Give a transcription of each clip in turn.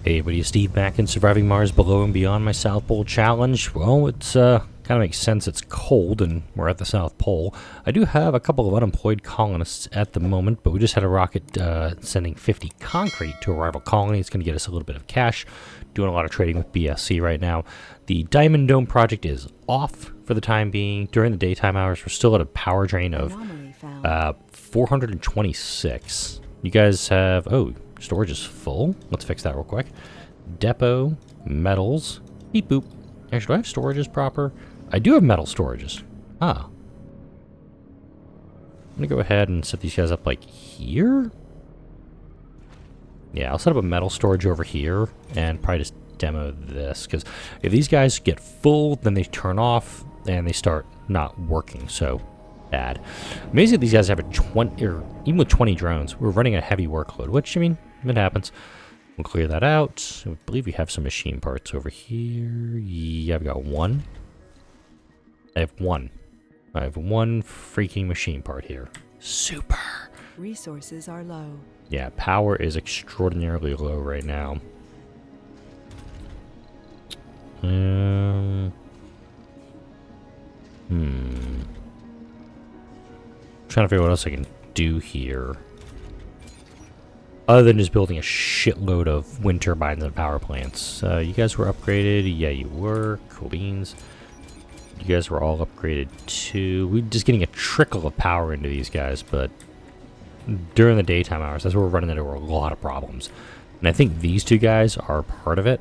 Hey everybody, it's Steve back in Surviving Mars Below and Beyond my South Pole Challenge. Well, it's kind of makes sense. It's cold and we're at the South Pole. I do have a couple of unemployed colonists at the moment, but we just had a rocket sending 50 concrete to a rival colony. It's going to get us a little bit of cash. Doing a lot of trading with BSC right now. The Diamond Dome project is off for the time being. During the daytime hours, we're still at a power drain of 426. You guys have... oh, storage is full. Let's fix that real quick. Depot, metals, beep boop. Actually, do I have storages proper? I do have metal storages. Ah. I'm gonna go ahead and set these guys up like here. Yeah, I'll set up a metal storage over here and probably just demo this, because if these guys get full, then they turn off and they start not working. So bad. Amazing that these guys have a 20, or even with 20 drones, we're running a heavy workload, which, I mean, it happens. We'll clear that out. I believe we have some machine parts over here. Yeah, I've got one. I have one freaking machine part here. Super. Resources are low. Yeah, power is extraordinarily low right now. Trying to figure out what else I can do here. Other than just building a shitload of wind turbines and power plants. You guys were upgraded. Yeah, you were. Cool beans. You guys were all upgraded too. We're just getting a trickle of power into these guys, but during the daytime hours, that's where we're running into a lot of problems. And I think these two guys are part of it.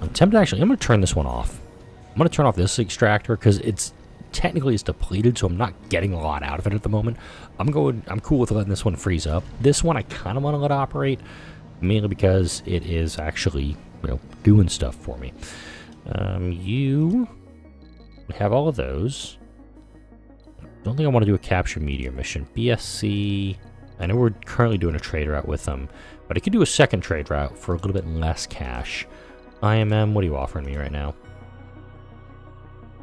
I'm tempted, actually, I'm going to turn this one off. I'm going to turn off this extractor because it's technically depleted, so I'm not getting a lot out of it at the moment. I'm cool with letting this one freeze up. This one I kind of want to let operate, mainly because it is actually, you know, doing stuff for me. You have all of those. Don't think I want to do a capture meteor mission. BSC, I know we're currently doing a trade route with them, but I could do a second trade route for a little bit less cash. IMM, what are you offering me right now?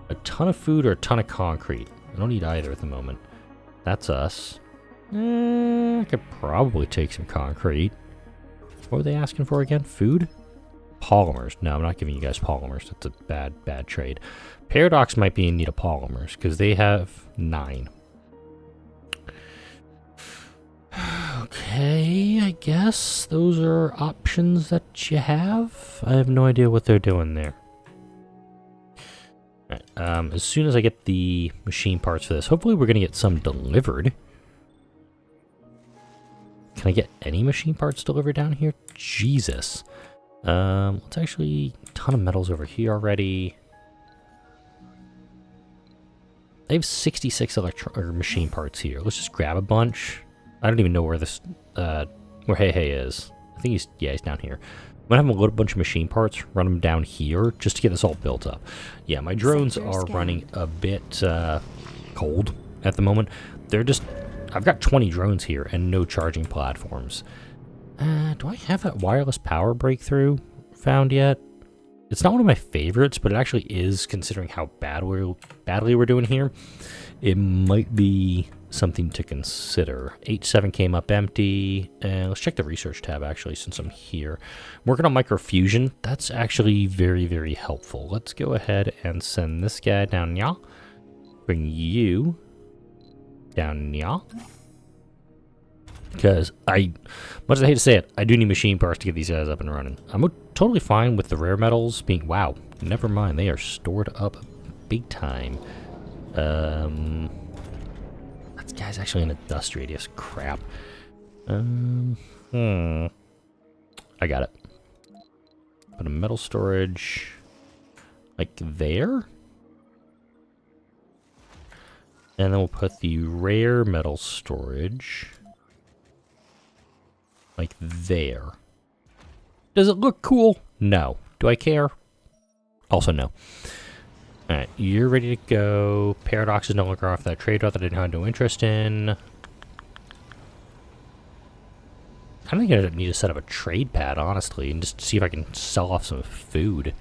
A ton of food or a ton of concrete? I don't need either at the moment. That's us. I could probably take some concrete. What were they asking for again? Food? Polymers. No, I'm not giving you guys polymers. That's a bad trade. Paradox might be in need of polymers because they have 9. Okay, I guess those are options that you have. I have no idea what they're doing there. Right, as soon as I get the machine parts for this, hopefully we're going to get some delivered. Can I get any machine parts delivered down here? Jesus. Let's actually... a ton of metals over here already. I have 66 machine parts here. Let's just grab a bunch. I don't even know where this... where Hey is. I think he's down here. I'm gonna have him load a bunch of machine parts, run them down here, just to get this all built up. Yeah, my drones are running a bit cold at the moment. They're just... I've got 20 drones here and no charging platforms. Do I have that wireless power breakthrough found yet? It's not one of my favorites, but it actually is, considering how badly we're doing here. It might be something to consider. H7 came up empty. Let's check the research tab, actually, since I'm here. I'm working on microfusion. That's actually very, very helpful. Let's go ahead and send this guy down here. Bring you down here. Because much as I hate to say it, I do need machine parts to get these guys up and running. I'm totally fine with the rare metals being... wow, never mind. They are stored up big time. That guy's actually in a dust radius. Crap. I got it. Put a metal storage like there. And then we'll put the rare metal storage like there. Does it look cool? No. Do I care? Also no. Alright, you're ready to go. Paradox is no longer off that trade route that I didn't have no interest in. I don't think I need to set up a trade pad, honestly, and just see if I can sell off some food.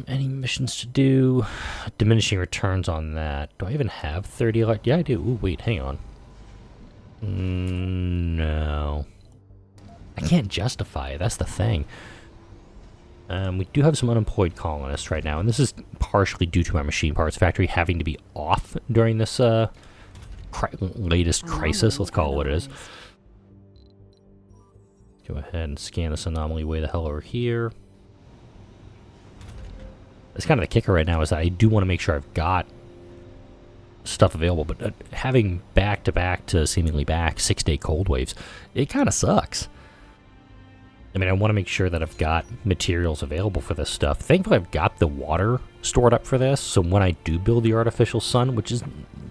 Any missions to do? Diminishing returns on that. Do I even have 30 elect? Yeah, I do. Ooh, wait, hang on. No. I can't justify it. That's the thing. We do have some unemployed colonists right now, and this is partially due to my machine parts factory having to be off during this latest crisis. Let's call it what it is. Go ahead and scan this anomaly way the hell over here. That's kind of the kicker right now, is that I do want to make sure I've got stuff available, but having back-to-back to seemingly back 6-day cold waves, it kind of sucks. I mean, I want to make sure that I've got materials available for this stuff. Thankfully, I've got the water stored up for this, so when I do build the artificial sun, which is,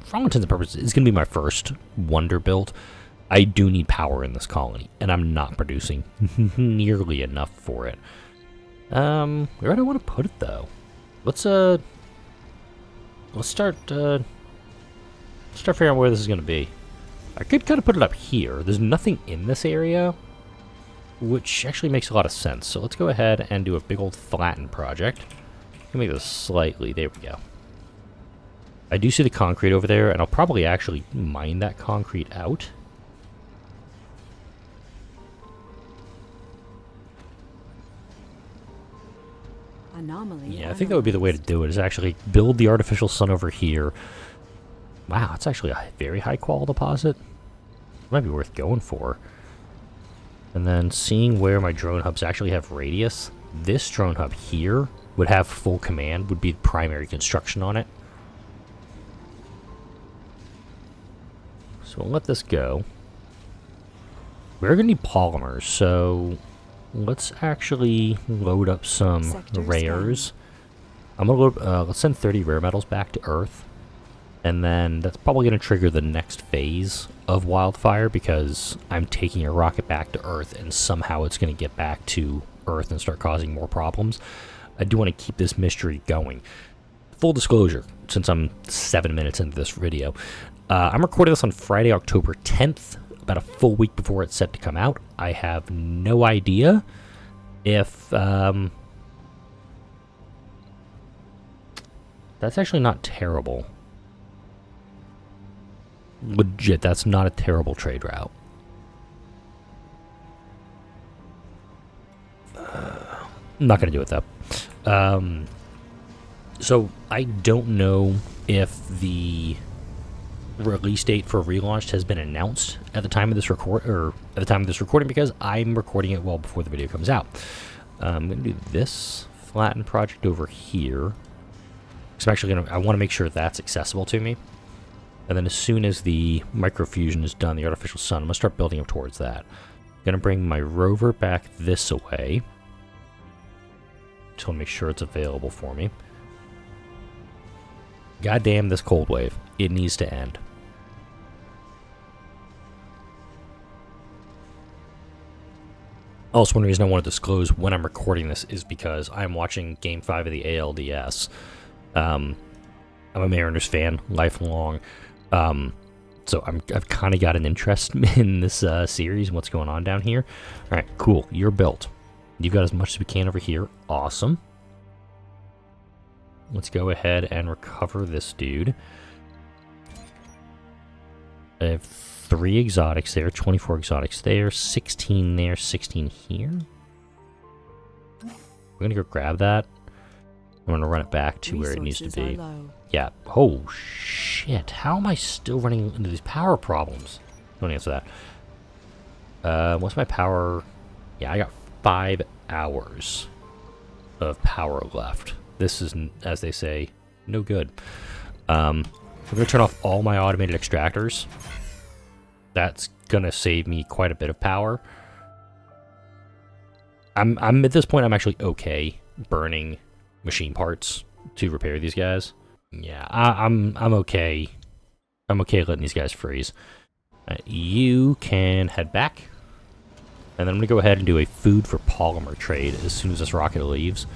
for all intents and purposes, is going to be my first wonder build, I do need power in this colony, and I'm not producing nearly enough for it. Where do I want to put it, though? Let's start figuring out where this is going to be. I could kind of put it up here. There's nothing in this area, which actually makes a lot of sense. So let's go ahead and do a big old flatten project. Let me make this slightly, there we go. I do see the concrete over there, and I'll probably actually mine that concrete out. Anomaly. Yeah, I think that would be the way to do it, is actually build the artificial sun over here. Wow, it's actually a very high quality deposit. Might be worth going for. And then seeing where my drone hubs actually have radius, this drone hub here would have full command, would be the primary construction on it. So we'll let this go. We're going to need polymers, so let's actually load up some rares. I'm going to load, let's send 30 rare metals back to Earth. And then that's probably going to trigger the next phase of Wildfire, because I'm taking a rocket back to Earth and somehow it's going to get back to Earth and start causing more problems. I do want to keep this mystery going. Full disclosure, since I'm 7 minutes into this video, I'm recording this on Friday, October 10th, about a full week before it's set to come out. I have no idea if... that's actually not terrible. Legit, that's not a terrible trade route. I'm not going to do it, though. So, I don't know if the release date for Relaunched has been announced at the time of this recording, because I'm recording it well before the video comes out. I'm going to do this flatten project over here. So I'm actually I want to make sure that's accessible to me. And then as soon as the microfusion is done, the artificial sun, I'm going to start building up towards that. I'm going to bring my rover back this away. Just want to make sure it's available for me. Goddamn this cold wave. It needs to end. Also, one reason I want to disclose when I'm recording this is because I'm watching Game 5 of the ALDS. I'm a Mariners fan, lifelong. So I've kind of got an interest in this series and what's going on down here. All right, cool. You're built. You've got as much as we can over here. Awesome. Let's go ahead and recover this dude. I have 3 exotics there, 24 exotics there, 16 there, 16 here. We're going to go grab that. I'm going to run it back to where it needs to be. Yeah. Oh, shit. How am I still running into these power problems? Don't answer that. What's my power? Yeah, I got 5 hours of power left. This is, as they say, no good. We're going to turn off all my automated extractors. That's going to save me quite a bit of power. I'm at this point, I'm actually okay burning machine parts to repair these guys. Yeah, I'm okay. I'm okay letting these guys freeze. You can head back. And then I'm going to go ahead and do a food for polymer trade as soon as this rocket leaves.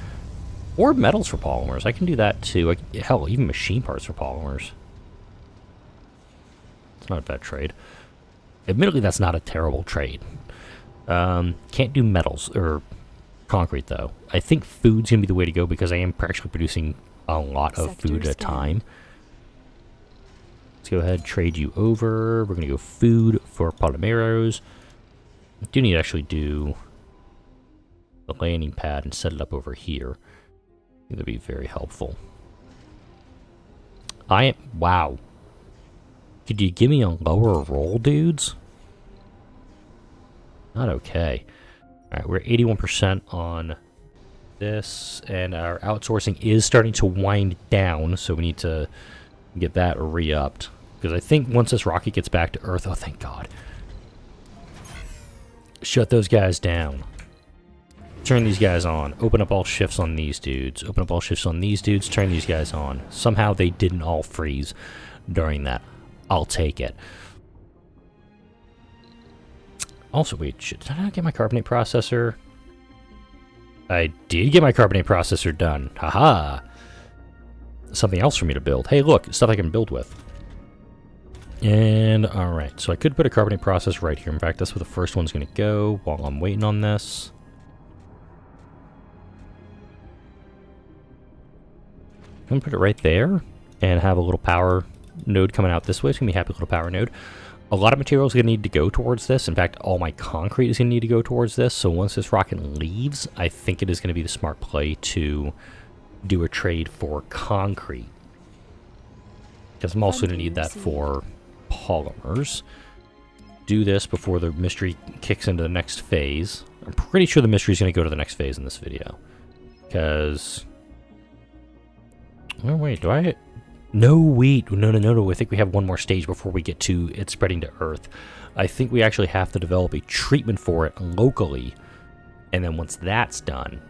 Or metals for polymers. I can do that too. Hell, even machine parts for polymers. It's not a bad trade. Admittedly, that's not a terrible trade. Can't do metals or concrete, though. I think food's going to be the way to go because I am actually producing a lot of food at a time. Let's go ahead and trade you over. We're going to go food for polymeros. I do need to actually do the landing pad and set it up over here. I think that'd be very helpful. Wow. Could you give me a lower roll, dudes? Not okay. Alright, we're 81% on this, and our outsourcing is starting to wind down, so we need to get that re-upped. Because I think once this rocket gets back to Earth, oh thank God. Shut those guys down. Turn these guys on. Open up all shifts on these dudes. Open up all shifts on these dudes. Turn these guys on. Somehow they didn't all freeze during that. I'll take it. Also, wait, did I not get my carbonate processor? I did get my carbonate processor done. Haha. Something else for me to build. Hey, look, stuff I can build with. And, alright, so I could put a carbonate processor right here. In fact, that's where the first one's going to go while I'm waiting on this. I'm going to put it right there and have a little power node coming out this way. It's going to be a happy little power node. A lot of material is going to need to go towards this. In fact, all my concrete is going to need to go towards this. So once this rocket leaves, I think it is going to be the smart play to do a trade for concrete. Because I'm also going to need that for polymers. Do this before the mystery kicks into the next phase. I'm pretty sure the mystery is going to go to the next phase in this video. Because... oh, wait, do I... no, wait. No. I think we have one more stage before we get to it spreading to Earth. I think we actually have to develop a treatment for it locally. And then once that's done,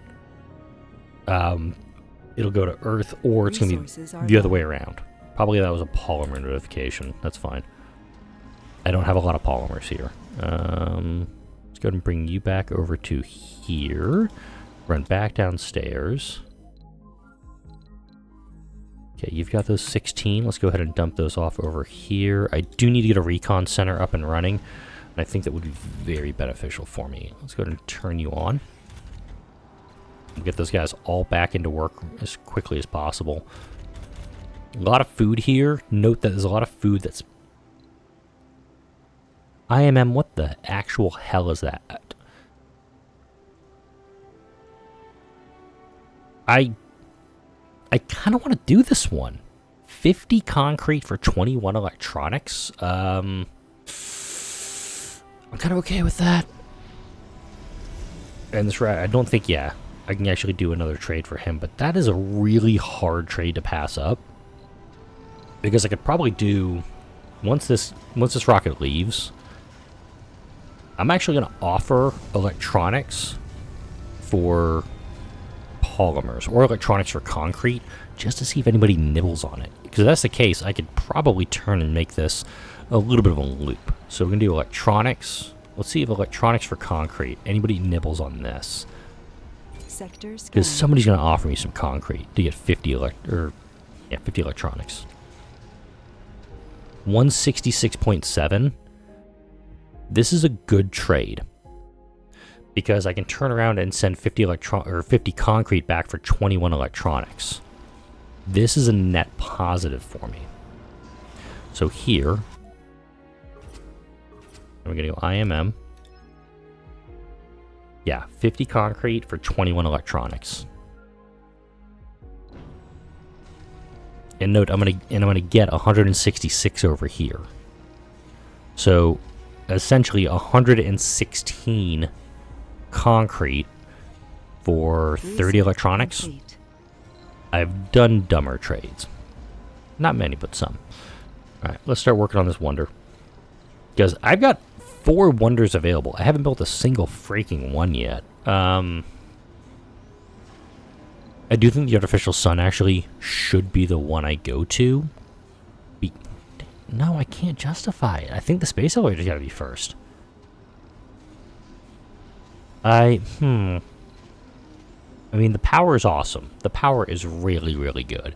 it'll go to Earth, or it's going to be the other way around. Probably that was a polymer notification. That's fine. I don't have a lot of polymers here. Let's go ahead and bring you back over to here. Run back downstairs. Okay, you've got those 16. Let's go ahead and dump those off over here. I do need to get a recon center up and running, and I think that would be very beneficial for me. Let's go ahead and turn you on. We'll get those guys all back into work as quickly as possible. A lot of food here. Note that there's a lot of food that's... IMM, what the actual hell is that? I kind of want to do this one. 50 concrete for 21 electronics. I'm kind of okay with that. And this, I don't think, yeah, I can actually do another trade for him, but that is a really hard trade to pass up. Because I could probably do, once this rocket leaves, I'm actually going to offer electronics for polymers, or electronics for concrete, just to see if anybody nibbles on it. Because if that's the case, I could probably turn and make this a little bit of a loop. So we're going to do electronics. Let's see if electronics for concrete, anybody nibbles on this. Because somebody's going to offer me some concrete to get 50 electronics. 166.7. This is a good trade. Because I can turn around and send 50 concrete back for 21 electronics. This is a net positive for me. So here, we're going to go IMM. Yeah, 50 concrete for 21 electronics. And note, I'm gonna get 166 over here. So essentially 116 concrete for 30 electronics. I've done dumber trades. Not many, but some. Alright, let's start working on this wonder. Because I've got 4 wonders available. I haven't built a single freaking one yet. I do think the artificial sun actually should be the one I go to. No, I can't justify it. I think the space elevator's gotta be first. I mean, the power is awesome. The power is really, really good.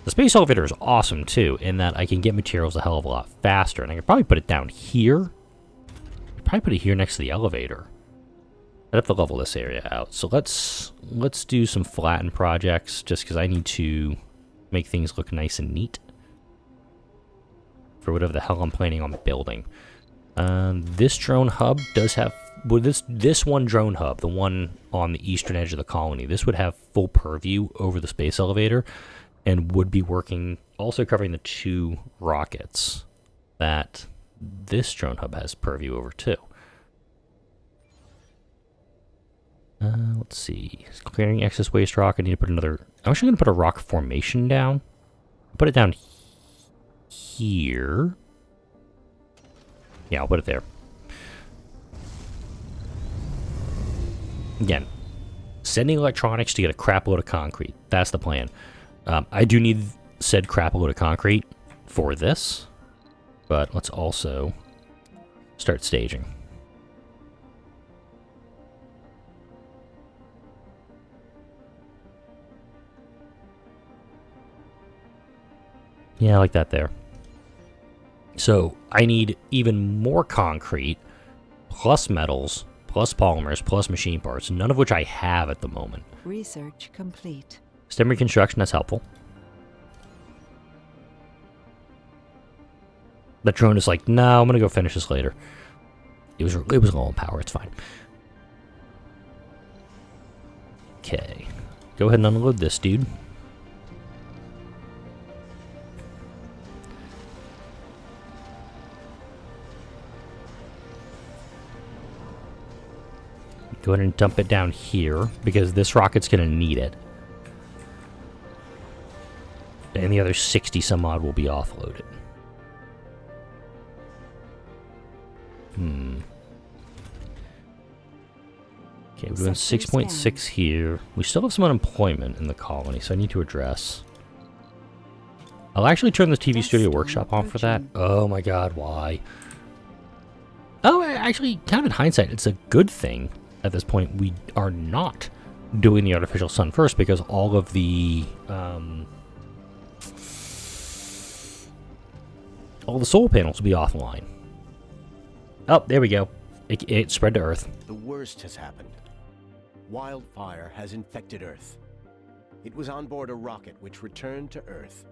The space elevator is awesome, too, in that I can get materials a hell of a lot faster. And I could probably put it down here. I'd probably put it here next to the elevator. I'd have to level this area out. So let's do some flatten projects, just because I need to make things look nice and neat for whatever the hell I'm planning on building. This drone hub does have well, this one drone hub, the one on the eastern edge of the colony, this would have full purview over the space elevator and would be working, also covering the 2 rockets that this drone hub has purview over too. Let's see. Clearing excess waste rock. I need to put another... I'm actually going to put a rock formation down. Put it down here. Yeah, I'll put it there. Again, sending electronics to get a crap load of concrete. That's the plan. I do need said crap load of concrete for this, but let's also start staging. Yeah, I like that there. So I need even more concrete, plus metals, plus polymers, plus machine parts, none of which I have at the moment. Research complete. STEM reconstruction, that's helpful. The drone is like, no, I'm gonna go finish this later. It was low on power, it's fine. Okay. Go ahead and unload this, dude. Go ahead and dump it down here, because this rocket's going to need it. And the other 60 some odd will be offloaded. Okay, we're doing 6.6 here. We still have some unemployment in the colony, so I need to address. I'll actually turn the TV Studio Workshop on for that. Oh my god, why? Oh, actually, kind of in hindsight, it's a good thing. At this point, we are not doing the artificial sun first because all of the solar panels will be offline. Oh, there we go. It spread to Earth. The worst has happened. Wildfire has infected Earth. It was on board a rocket which returned to Earth,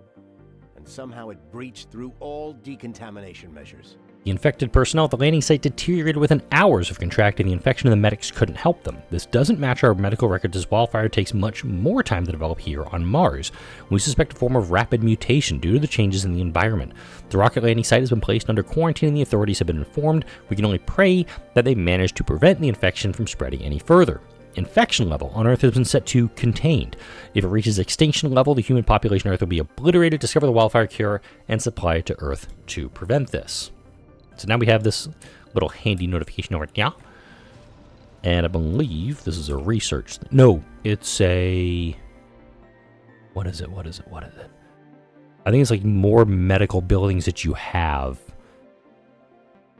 and somehow it breached through all decontamination measures. The infected personnel at the landing site deteriorated within hours of contracting the infection, and the medics couldn't help them. This doesn't match our medical records, as Wildfire takes much more time to develop here on Mars. We suspect a form of rapid mutation due to the changes in the environment. The rocket landing site has been placed under quarantine, and the authorities have been informed. We can only pray that they manage to prevent the infection from spreading any further. Infection level on Earth has been set to contained. If it reaches extinction level, the human population on Earth will be obliterated, discover the wildfire cure, and supply it to Earth to prevent this. So now we have this little handy notification over here. And I believe this is a research... No, it's a... What is it? I think it's like more medical buildings that you have.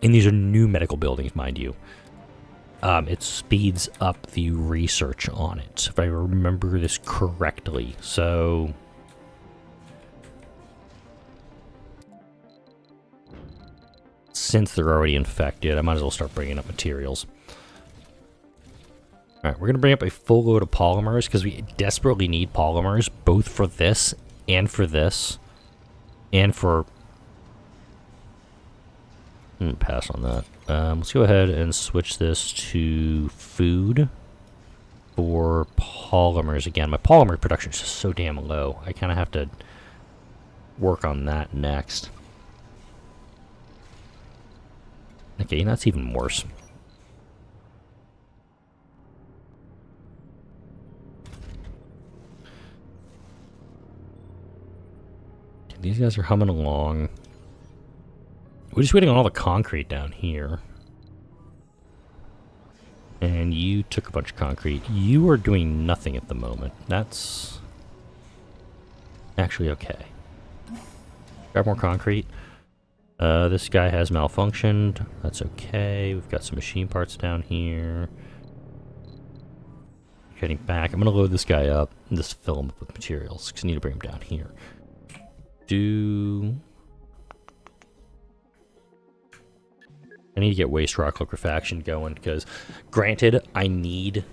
And these are new medical buildings, mind you. It speeds up the research on it, if I remember this correctly. So... since they're already infected, I might as well start bringing up materials. Alright, we're going to bring up a full load of polymers, because we desperately need polymers, both for this, and for this, and for... pass on that. Let's go ahead and switch this to food for polymers again. My polymer production is just so damn low. I kind of have to work on that next. Okay, that's even worse. Okay, these guys are humming along. We're just waiting on all the concrete down here. And you took a bunch of concrete. You are doing nothing at the moment. That's actually okay. Grab more concrete. This guy has malfunctioned. That's okay. We've got some machine parts down here. Getting back. I'm going to load this guy up and just fill him up with materials because I need to bring him down here. I need to get waste rock liquefaction going because, granted, I need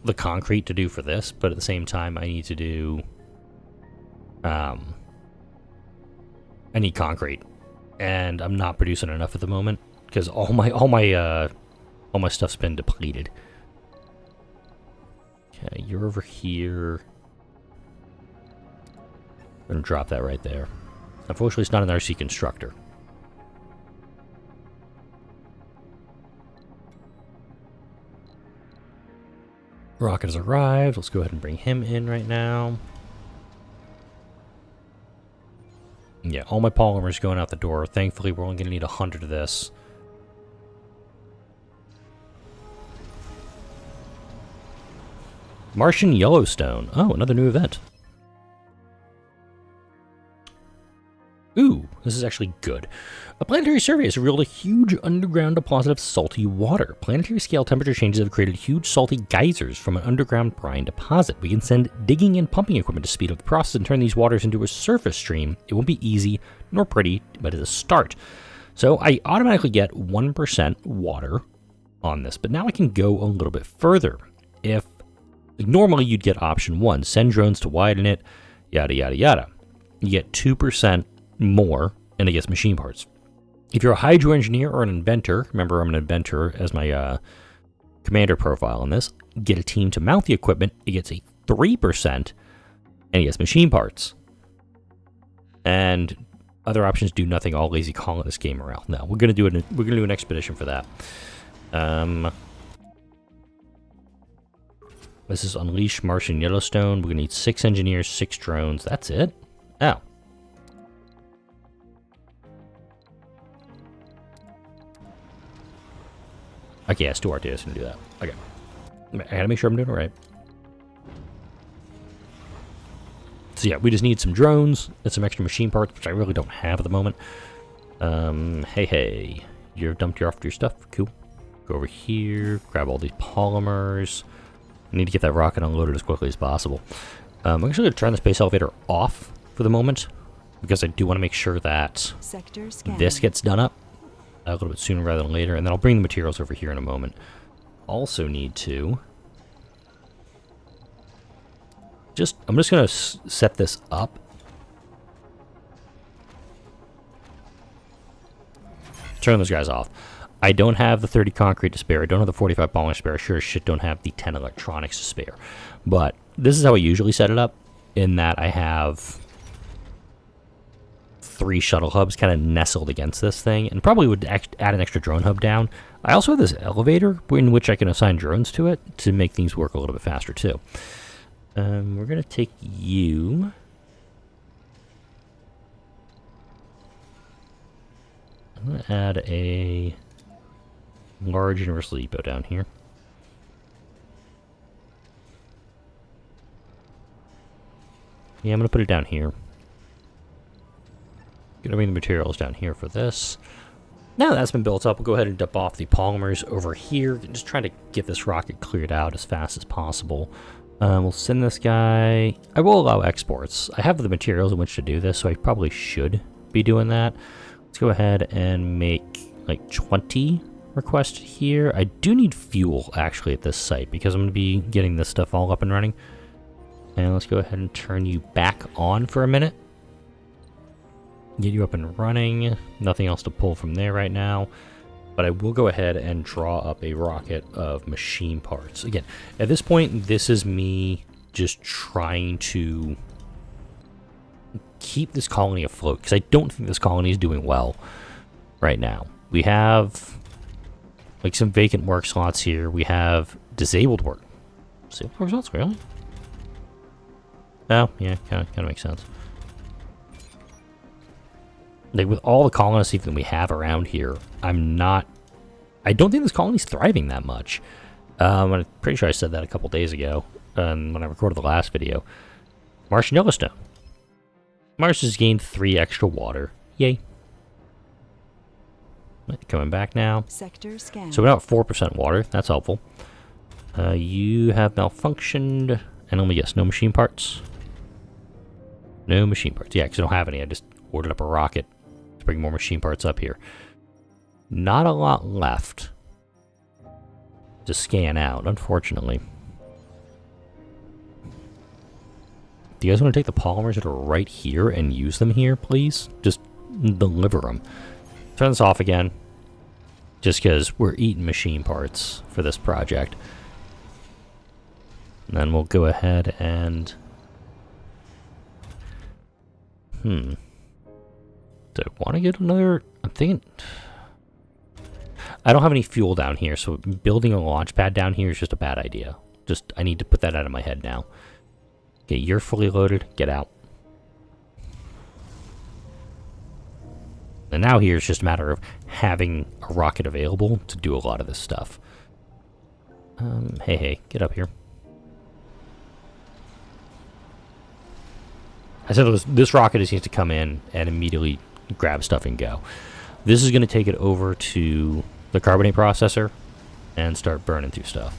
the concrete to do for this, but at the same time, I need to do... I need concrete. And I'm not producing enough at the moment because all my All my stuff's been depleted. Okay, you're over here. I'm gonna drop that right there. Unfortunately, it's not an RC constructor. Rocket has arrived. Let's go ahead and bring him in right now. Yeah, all my polymers going out the door. Thankfully, we're only going to need 100 of this. Martian Yellowstone. Oh, another new event. Ooh, this is actually good. A planetary survey has revealed a huge underground deposit of salty water. Planetary scale temperature changes have created huge salty geysers from an underground brine deposit. We can send digging and pumping equipment to speed up the process and turn these waters into a surface stream. It won't be easy nor pretty, but it's a start. So I automatically get 1% water on this, but now I can go a little bit further. If normally you'd get option 1, send drones to widen it, yada yada yada. You get 2% more, and it gets machine parts. If you're a hydro engineer or an inventor, remember I'm an inventor as my commander profile on this, get a team to mount the equipment, it gets a 3%, and it gets machine parts. And other options do nothing, all lazy colonist game morale. No, we're gonna do an expedition for that. This is Unleash Martian Yellowstone. We're gonna need 6 engineers, 6 drones. That's it? Oh. Okay, yeah, Stuart is going to do that. Okay. I gotta make sure I'm doing it right. So yeah, we just need some drones and some extra machine parts, which I really don't have at the moment. Hey. You've dumped off your stuff. Cool. Go over here, grab all these polymers. I need to get that rocket unloaded as quickly as possible. I'm actually going to turn the space elevator off for the moment, because I do want to make sure that this gets done up a little bit sooner rather than later, and then I'll bring the materials over here in a moment. Also need to I'm just going to set this up. Turn those guys off. I don't have the 30 concrete to spare. I don't have the 45 polymer to spare. I sure as shit don't have the 10 electronics to spare. But this is how I usually set it up, in that I have 3 shuttle hubs kind of nestled against this thing, and probably would add an extra drone hub down. I also have this elevator in which I can assign drones to it to make things work a little bit faster too. We're going to take you. I'm going to add a large universal depot down here. Yeah, I'm going to put it down here. Gonna bring the materials down here for this. Now that's been built up, we'll go ahead and dump off the polymers over here. Just trying to get this rocket cleared out as fast as possible. We'll send this guy. I will allow exports. I have the materials in which to do this, so I probably should be doing that. Let's go ahead and make like 20 requests here. I do need fuel actually at this site, because I'm going to be getting this stuff all up and running. And let's go ahead and turn you back on for a minute. Get you up and running. Nothing else to pull from there right now. But I will go ahead and draw up a rocket of machine parts. Again, at this point, this is me just trying to keep this colony afloat, because I don't think this colony is doing well right now. We have like some vacant work slots here. We have disabled work. Disabled work slots, really? Oh, yeah, kind of makes sense. Like, with all the colonists even we have around here, I don't think this colony's thriving that much. I'm pretty sure I said that a couple days ago when I recorded the last video. Martian Yellowstone. Mars has gained 3 extra water. Yay. Coming back now. Sector scan. So we're now at 4% water. That's helpful. You have malfunctioned. And let me guess, no machine parts? No machine parts. Yeah, because I don't have any. I just ordered up a rocket to bring more machine parts up here. Not a lot left to scan out, unfortunately. Do you guys want to take the polymers that are right here and use them here, please? Just deliver them. Turn this off again. Just because we're eating machine parts for this project. And then we'll go ahead and... Do I want to get another... I'm thinking... I don't have any fuel down here, so building a launch pad down here is just a bad idea. I need to put that out of my head now. Okay, you're fully loaded. Get out. And now here it's just a matter of having a rocket available to do a lot of this stuff. Hey, get up here. I said this rocket just needs to come in and immediately grab stuff and go. This is going to take it over to the carbonate processor and start burning through stuff.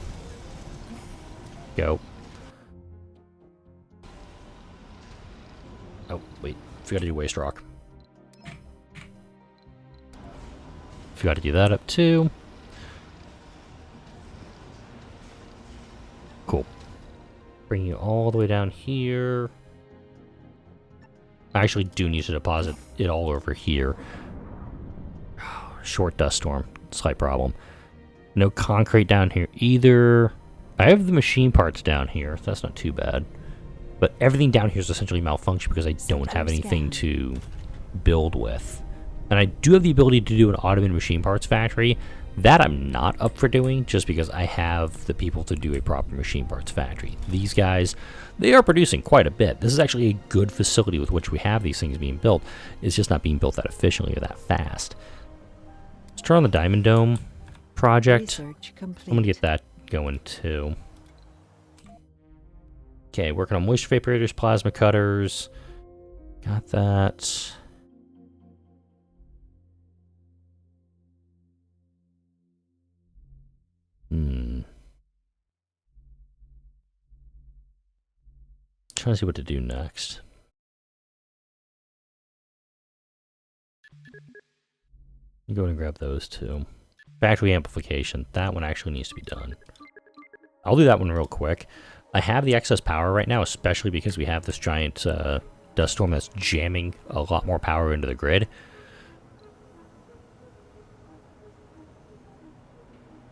Go. Oh, wait. Forgot to do waste rock. Forgot to do that up too. Cool. Bring you all the way down here. I actually do need to deposit it all over here. Short dust storm. Slight problem. No concrete down here either. I have the machine parts down here. That's not too bad. But everything down here is essentially malfunctioned because I don't have anything to build with. And I do have the ability to do an automated machine parts factory. That I'm not up for doing just because I have the people to do a proper machine parts factory. These guys, they are producing quite a bit. This is actually a good facility with which we have these things being built. It's just not being built that efficiently or that fast. Let's turn on the Diamond Dome project. I'm going to get that going too. Okay, working on moisture vaporators, plasma cutters. Got that. Trying to see what to do next. Go and grab those two. Factory amplification. That one actually needs to be done. I'll do that one real quick. I have the excess power right now, especially because we have this giant dust storm that's jamming a lot more power into the grid.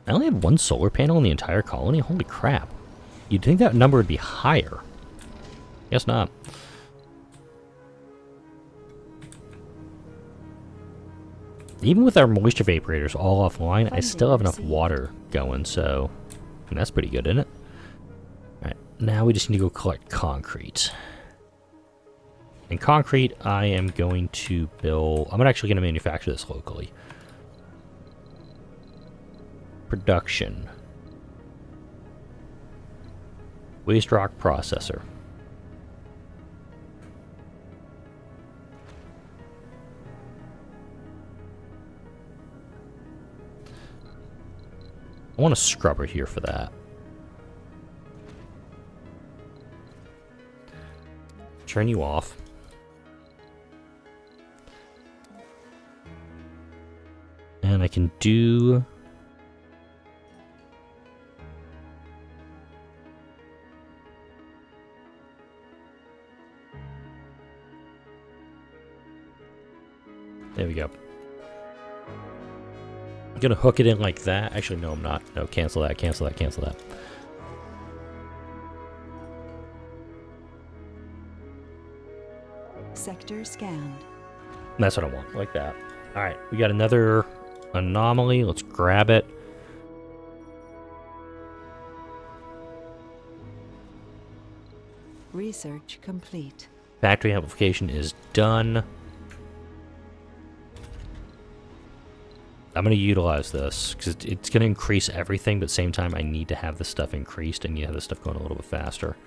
I only have one solar panel in the entire colony? Holy crap. You'd think that number would be higher. Guess not. Even with our moisture vaporators all offline, I still have enough water going, so that's pretty good, isn't it? Alright, now we just need to go collect concrete. And concrete, I am going to build... I'm actually going to manufacture this locally. Production. Waste rock processor. I want a scrubber here for that. Turn you off. And I can do... There we go. I'm gonna hook it in like that. Actually, no, I'm not. No, cancel that, cancel that, cancel that. Sector scanned. That's what I want, like that. Alright, we got another anomaly. Let's grab it. Research complete. Factory amplification is done. I'm going to utilize this because it's going to increase everything, but at the same time, I need to have this stuff increased. I need to have this stuff going a little bit faster.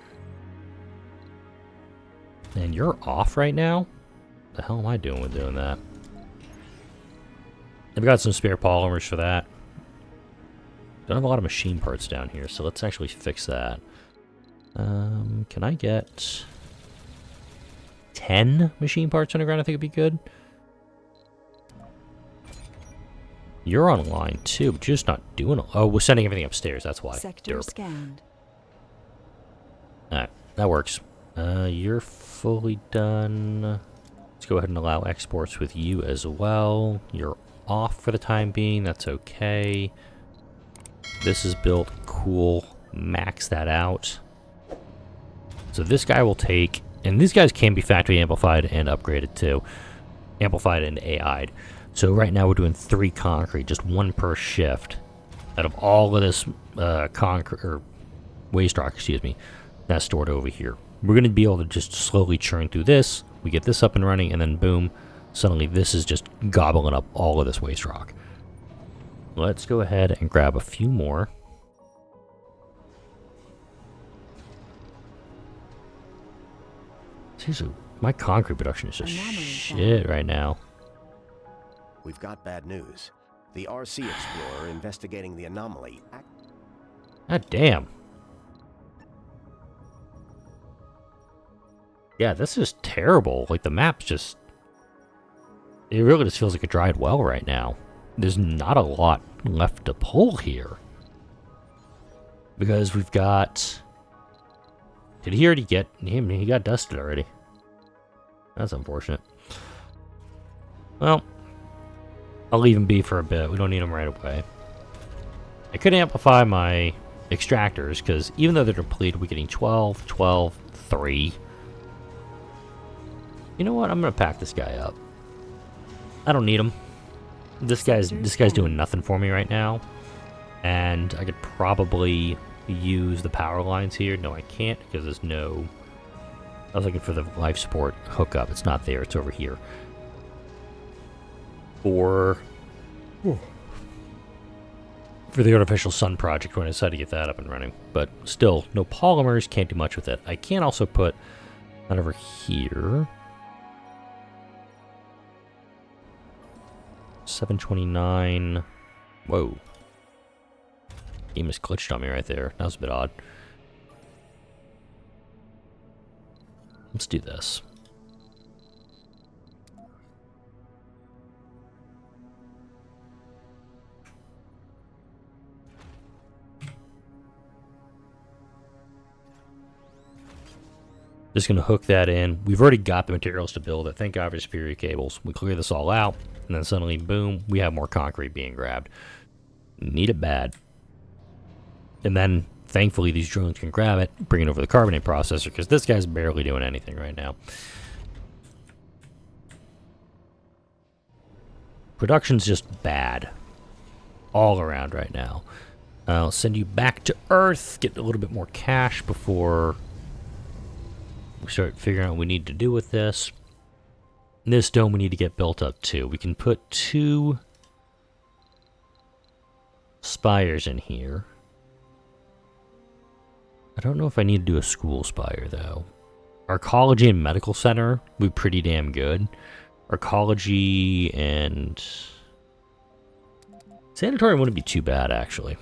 And you're off right now? The hell am I doing with doing that? I've got some spare polymers for that. Don't have a lot of machine parts down here, so let's actually fix that. Can I get 10 machine parts underground? I think it'd be good. You're online too, but you're just not doing it. Oh, we're sending everything upstairs, that's why. Sector scanned. Alright, that works. You're fully done. Let's go ahead and allow exports with you as well. You're off for the time being. That's okay. This is built. Cool. Max that out. So this guy will take... And these guys can be factory amplified and upgraded too. Amplified and AI'd. So right now we're doing 3 concrete. Just 1 per shift. Out of all of this concrete... or waste rock, excuse me. That's stored over here. We're going to be able to just slowly churn through this. We get this up and running, and then boom, suddenly this is just gobbling up all of this waste rock. Let's go ahead and grab a few more. Seriously, my concrete production is just shit right now. We've got bad news. The RC Explorer investigating the anomaly. God damn. Yeah, this is terrible. Like, the map's just... It really just feels like a dried well right now. There's not a lot left to pull here. Because we've got... Did he already get... He got dusted already. That's unfortunate. Well, I'll leave him be for a bit. We don't need him right away. I could amplify my extractors, because even though they're depleted, we're getting 12, 12, 3... You know what? I'm gonna pack this guy up. I don't need him. This guy's doing nothing for me right now. And I could probably use the power lines here. No, I can't because there's no... I was looking for the life support hookup. It's not there. It's over here. For the Unofficial Sun project when I decided to get that up and running. But still, no polymers. Can't do much with it. I can also put that over here. 729. Whoa. Game just glitched on me right there. That was a bit odd. Let's do this. Just going to hook that in. We've already got the materials to build it. Thank God for superior cables. We clear this all out, and then suddenly, boom, we have more concrete being grabbed. Need it bad. And then, thankfully, these drones can grab it, bring it over the carbonate processor, because this guy's barely doing anything right now. Production's just bad. All around right now. I'll send you back to Earth, get a little bit more cash before... we start figuring out what we need to do with this. This dome we need to get built up too. We can put 2 spires in here. I don't know if I need to do a school spire though. Arcology and medical center would be pretty damn good. Arcology and sanatorium wouldn't be too bad actually.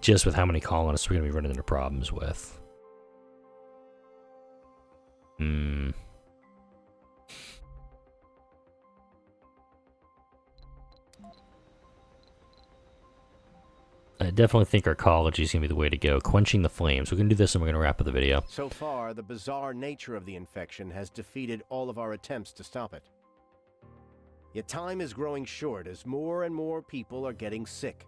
Just with how many colonists we're going to be running into problems with. I definitely think arcology is going to be the way to go. Quenching the flames. We're going to do this and we're going to wrap up the video. So far, the bizarre nature of the infection has defeated all of our attempts to stop it. Yet time is growing short as more and more people are getting sick.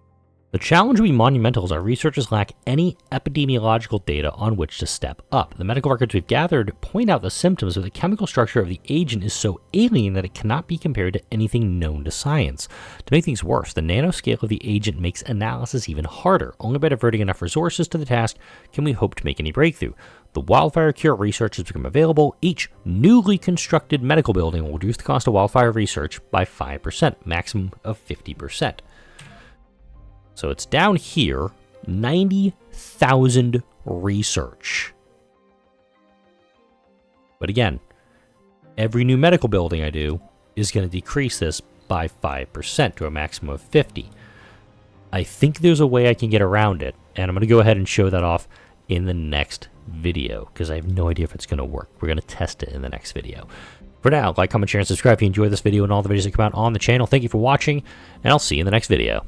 The challenge will be monumental as our researchers lack any epidemiological data on which to step up. The medical records we've gathered point out the symptoms, but the chemical structure of the agent is so alien that it cannot be compared to anything known to science. To make things worse, the nanoscale of the agent makes analysis even harder. Only by diverting enough resources to the task can we hope to make any breakthrough. The wildfire cure research has become available. Each newly constructed medical building will reduce the cost of wildfire research by 5%, maximum of 50%. So it's down here, 90,000 research. But again, every new medical building I do is going to decrease this by 5% to a maximum of 50. I think there's a way I can get around it, and I'm going to go ahead and show that off in the next video, because I have no idea if it's going to work. We're going to test it in the next video. For now, like, comment, share, and subscribe if you enjoyed this video and all the videos that come out on the channel. Thank you for watching, and I'll see you in the next video.